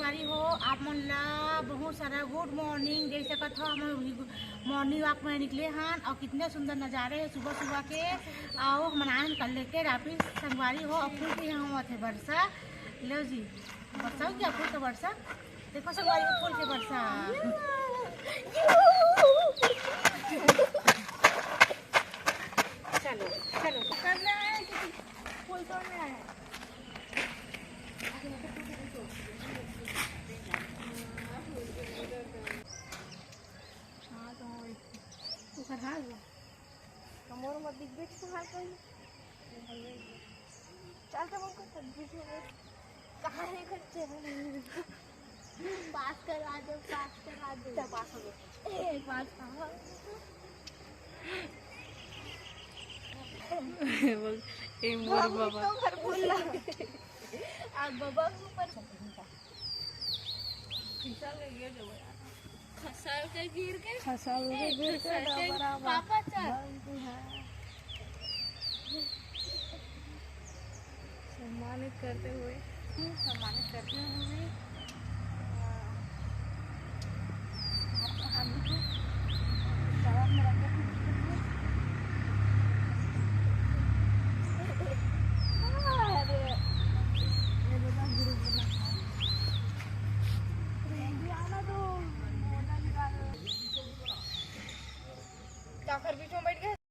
संगवारी हो आप मन ला बहुत सारा गुड मॉर्निंग जैसे कथा हम मॉर्निंग वॉक में निकले हैं और कितने सुंदर नज़ारे हैं सुबह सुबह के। आओ मनान कर लेके रापी संगवारी हो और फूल के यहाँ हुआ थे वर्षा। लो जी वर्षा हो क्या फूल का वर्षा देखो संगवारी को फूल के वर्षा। चलो चलो करना है फूल तोड़ना है। कमर मत दिख बेच तो हाल कोई चल तो हमको सब्जी से कहां है खच्चे पास करा दो पास हो गया एक पास कहां बोल ए मोर बाबा तो घर बोला आ बाबा ऊपर फिसल गया जो खसल के गिर के पापा चल सम्मानित करते हुए बीच में बैठ गए।